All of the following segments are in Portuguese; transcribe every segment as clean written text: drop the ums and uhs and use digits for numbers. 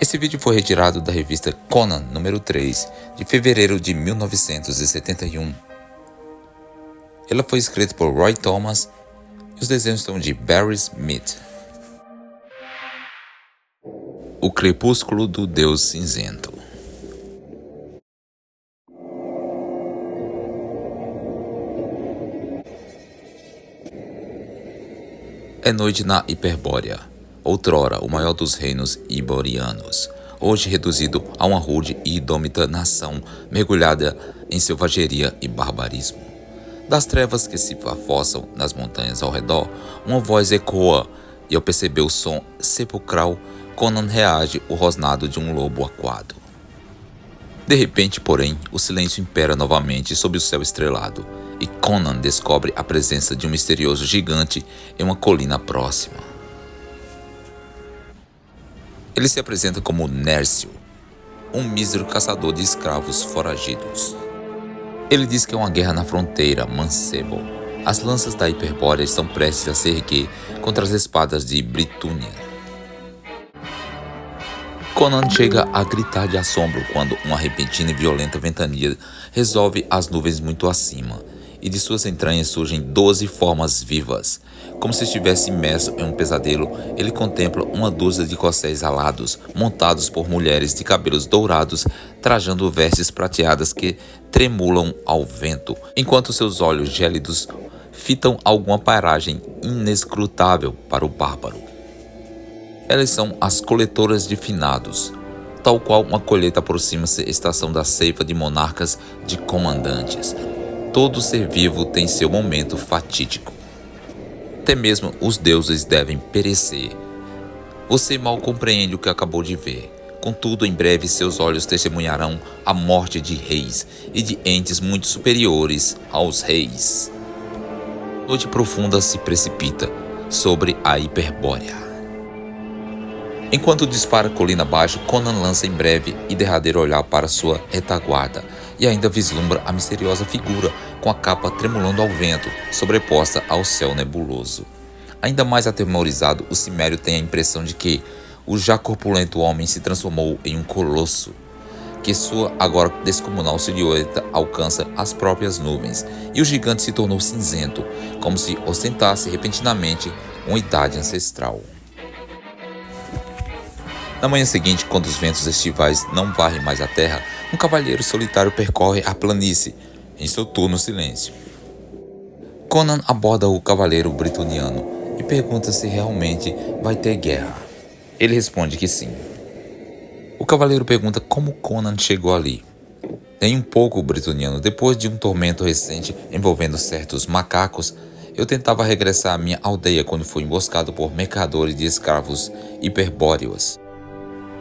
Esse vídeo foi retirado da revista Conan, número 3, de fevereiro de 1971. Ela foi escrita por Roy Thomas e os desenhos são de Barry Smith. O Crepúsculo do Deus Cinzento. É noite na Hiperbórea, outrora o maior dos reinos iborianos, hoje reduzido a uma rude e indômita nação mergulhada em selvageria e barbarismo. Das trevas que se afossam nas montanhas ao redor, uma voz ecoa, e ao perceber o som sepulcral, Conan reage o rosnado de um lobo aquado. De repente, porém, o silêncio impera novamente sob o céu estrelado, e Conan descobre a presença de um misterioso gigante em uma colina próxima. Ele se apresenta como Nércio, um mísero caçador de escravos foragidos. Ele diz que é uma guerra na fronteira, mancebo. As lanças da Hiperbórea estão prestes a se erguer contra as espadas de Britúnia. Conan chega a gritar de assombro quando uma repentina e violenta ventania resolve as nuvens muito acima, e de suas entranhas surgem 12 formas vivas. Como se estivesse imerso em um pesadelo, ele contempla uma dúzia de corcéis alados, montados por mulheres de cabelos dourados, trajando vestes prateadas que tremulam ao vento, enquanto seus olhos gélidos fitam alguma paragem inescrutável para o bárbaro. Elas são as coletoras de finados, tal qual uma colheita aproxima-se estação da ceifa de monarcas de comandantes. Todo ser vivo tem seu momento fatídico. Até mesmo os deuses devem perecer. Você mal compreende o que acabou de ver. Contudo, em breve seus olhos testemunharão a morte de reis e de entes muito superiores aos reis. Noite profunda se precipita sobre a Hiperbórea. Enquanto dispara colina abaixo, Conan lança em breve e derradeiro olhar para sua retaguarda e ainda vislumbra a misteriosa figura com a capa tremulando ao vento, sobreposta ao céu nebuloso. Ainda mais atemorizado, o cimério tem a impressão de que o já corpulento homem se transformou em um colosso, que sua agora descomunal silhueta alcança as próprias nuvens, e o gigante se tornou cinzento, como se ostentasse repentinamente uma idade ancestral. Na manhã seguinte, quando os ventos estivais não varrem mais a terra, um cavalheiro solitário percorre a planície, em seu turno silêncio. Conan aborda o cavaleiro brituniano e pergunta se realmente vai ter guerra. Ele responde que sim. O cavaleiro pergunta como Conan chegou ali. Nem um pouco, brituniano. Depois de um tormento recente envolvendo certos macacos, eu tentava regressar à minha aldeia quando fui emboscado por mercadores de escravos hiperbóreos.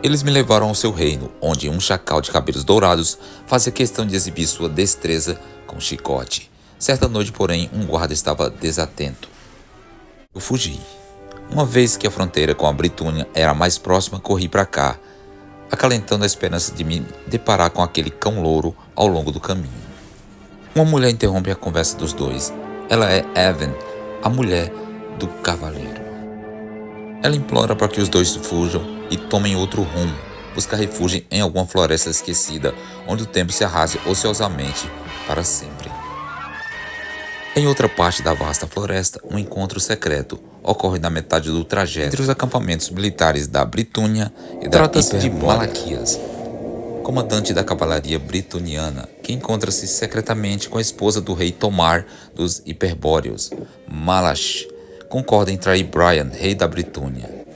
Eles me levaram ao seu reino, onde um chacal de cabelos dourados fazia questão de exibir sua destreza com chicote. Certa noite, porém, um guarda estava desatento. Eu fugi. Uma vez que a fronteira com a Britúnia era mais próxima, corri para cá, acalentando a esperança de me deparar com aquele cão louro ao longo do caminho. Uma mulher interrompe a conversa dos dois. Ela é Evan, a mulher do cavaleiro. Ela implora para que os dois fujam e tomem outro rumo, buscar refúgio em alguma floresta esquecida, onde o tempo se arrase ociosamente para sempre. Em outra parte da vasta floresta, um encontro secreto ocorre na metade do trajeto entre os acampamentos militares da Britúnia e da Trata-se de Malaquias, comandante da cavalaria brituniana, que encontra-se secretamente com a esposa do rei Tomar dos Hiperbóreos. Malash concorda em trair Brian, rei da Britúnia.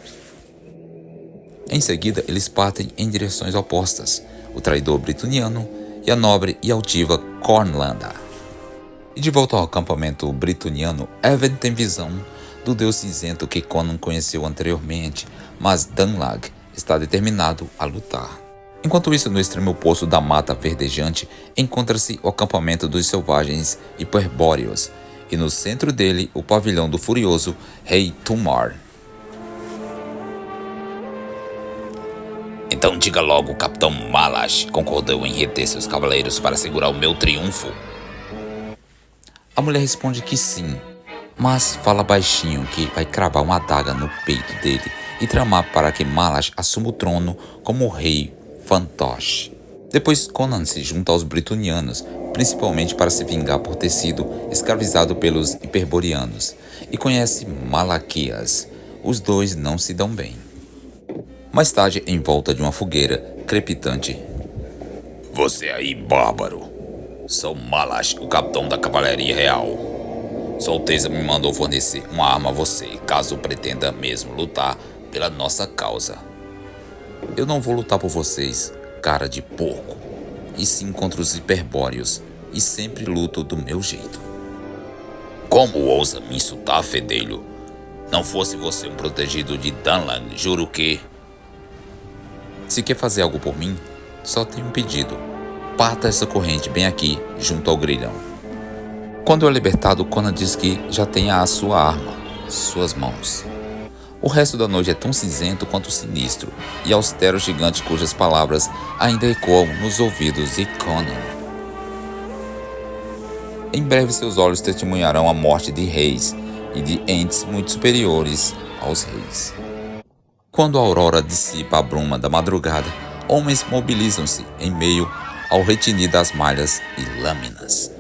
Em seguida, eles partem em direções opostas, o traidor brituniano e a nobre e altiva Cornlanda. E de volta ao acampamento brituniano, Evan tem visão do Deus Cinzento que Conan conheceu anteriormente, mas Danlag está determinado a lutar. Enquanto isso, no extremo oposto da mata verdejante, encontra-se o acampamento dos selvagens hiperbóreos, e no centro dele o pavilhão do furioso rei Tumar. Então diga logo, capitão Malash concordou em reter seus cavaleiros para segurar o meu triunfo? A mulher responde que sim, mas fala baixinho que vai cravar uma adaga no peito dele e tramar para que Malash assuma o trono como rei fantoche. Depois Conan se junta aos britonianos, principalmente para se vingar por ter sido escravizado pelos hiperboreanos, e conhece Malaquias. Os dois não se dão bem. Mais tarde, em volta de uma fogueira crepitante: "Você aí, bárbaro. Sou Malash, o capitão da Cavalaria Real. Sua Alteza me mandou fornecer uma arma a você, caso pretenda mesmo lutar pela nossa causa." "Eu não vou lutar por vocês, cara de porco, e sim contra os hiperbóreos, e sempre luto do meu jeito." "Como ousa me insultar, fedelho? Não fosse você um protegido de Danlan, juro que..." "Se quer fazer algo por mim, só tenho um pedido. Parta essa corrente bem aqui, junto ao grilhão." Quando é libertado, Conan diz que já tem a sua arma, suas mãos. O resto da noite é tão cinzento quanto sinistro e austero gigante cujas palavras ainda ecoam nos ouvidos de Conan. Em breve seus olhos testemunharão a morte de reis e de entes muito superiores aos reis. Quando a aurora dissipa a bruma da madrugada, homens mobilizam-se em meio ao retinir das malhas e lâminas.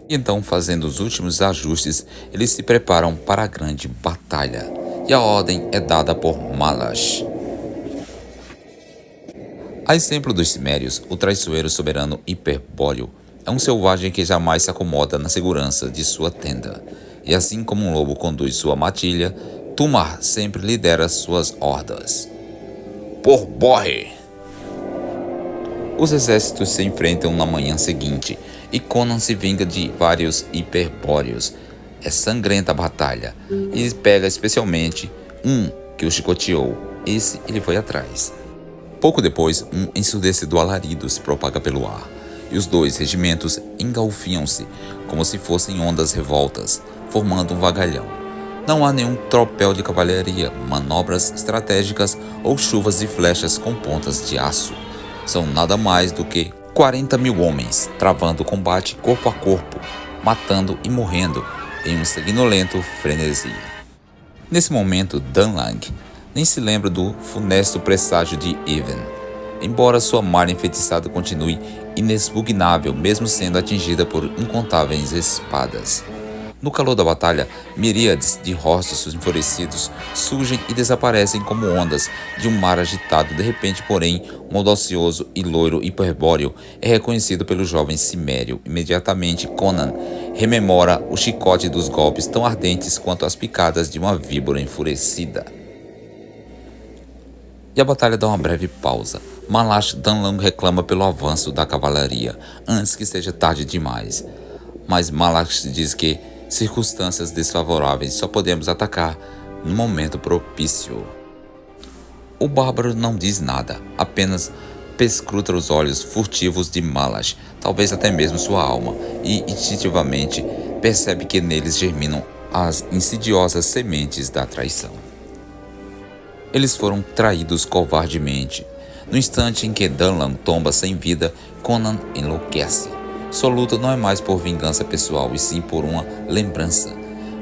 E então, fazendo os últimos ajustes, eles se preparam para a grande batalha. E a ordem é dada por Malash. A exemplo dos Cimérios, o traiçoeiro soberano hiperbóreo é um selvagem que jamais se acomoda na segurança de sua tenda. E assim como um lobo conduz sua matilha, Tumar sempre lidera suas hordas. Por Borre! Os exércitos se enfrentam na manhã seguinte, e Conan se vinga de vários hiperbóreos. É sangrenta a batalha, e pega especialmente um que o chicoteou. Esse ele foi atrás. Pouco depois, um ensurdecedor alarido se propaga pelo ar, e os dois regimentos engalfiam-se como se fossem ondas revoltas, formando um vagalhão. Não há nenhum tropel de cavalaria, manobras estratégicas ou chuvas de flechas com pontas de aço. São nada mais do que 40.000 homens travando o combate corpo a corpo, matando e morrendo em um sanguinolento frenesi. Nesse momento, Danlang nem se lembra do funesto presságio de Even, embora sua malha enfeitiçada continue inexpugnável mesmo sendo atingida por incontáveis espadas. No calor da batalha, miríades de rostos enfurecidos surgem e desaparecem como ondas de um mar agitado. De repente, porém, um audacioso e loiro hiperbóreo é reconhecido pelo jovem cimério. Imediatamente, Conan rememora o chicote dos golpes tão ardentes quanto as picadas de uma víbora enfurecida. E a batalha dá uma breve pausa. Malash Danlang reclama pelo avanço da cavalaria, antes que seja tarde demais. Mas Malash diz que circunstâncias desfavoráveis só podemos atacar no momento propício. O bárbaro não diz nada, apenas perscruta os olhos furtivos de Malash, talvez até mesmo sua alma, e instintivamente percebe que neles germinam as insidiosas sementes da traição. Eles foram traídos covardemente. No instante em que Danlang tomba sem vida, Conan enlouquece. Sua luta não é mais por vingança pessoal, e sim por uma lembrança,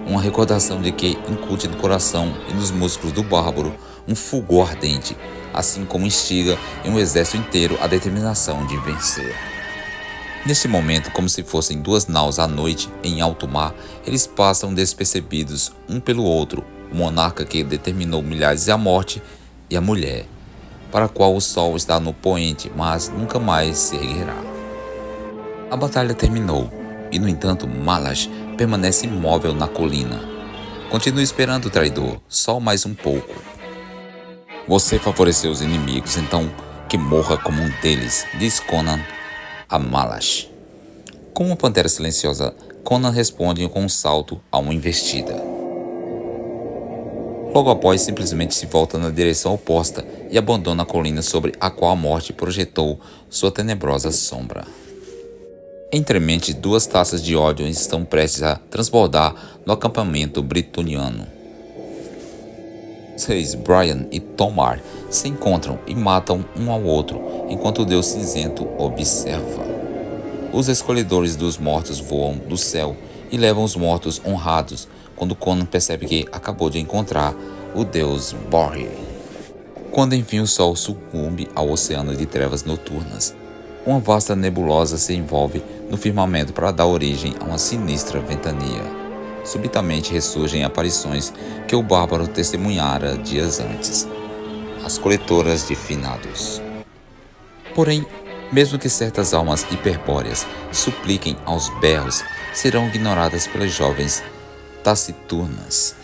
uma recordação de que incute no coração e nos músculos do bárbaro um fulgor ardente, assim como instiga em um exército inteiro a determinação de vencer. Neste momento, como se fossem duas naus à noite em alto mar, eles passam despercebidos um pelo outro, o monarca que determinou milhares a morte e a mulher, para a qual o sol está no poente, mas nunca mais se erguerá. A batalha terminou, e no entanto Malash permanece imóvel na colina. Continua esperando o traidor, só mais um pouco. Você favoreceu os inimigos, então que morra como um deles, diz Conan a Malash. Com uma pantera silenciosa, Conan responde com um salto a uma investida. Logo após, simplesmente se volta na direção oposta e abandona a colina sobre a qual a morte projetou sua tenebrosa sombra. Entremente, duas taças de ódio estão prestes a transbordar no acampamento britoniano. Os reis Brian e Tomar se encontram e matam um ao outro, enquanto o Deus Cinzento observa. Os escolhedores dos mortos voam do céu e levam os mortos honrados, quando Conan percebe que acabou de encontrar o Deus Borre. Quando enfim o sol sucumbe ao oceano de trevas noturnas, uma vasta nebulosa se envolve no firmamento para dar origem a uma sinistra ventania. Subitamente ressurgem aparições que o bárbaro testemunhara dias antes, as coletoras de finados. Porém, mesmo que certas almas hiperbóreas supliquem aos berros, serão ignoradas pelas jovens taciturnas.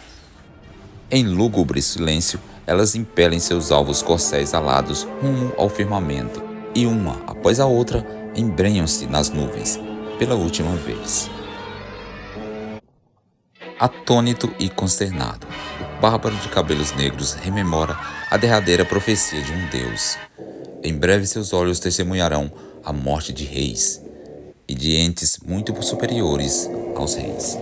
Em lúgubre silêncio, elas impelem seus alvos corcéis alados rumo ao firmamento, e uma após a outra embrenham-se nas nuvens, pela última vez. Atônito e consternado, o bárbaro de cabelos negros rememora a derradeira profecia de um deus. Em breve seus olhos testemunharão a morte de reis e de entes muito superiores aos reis.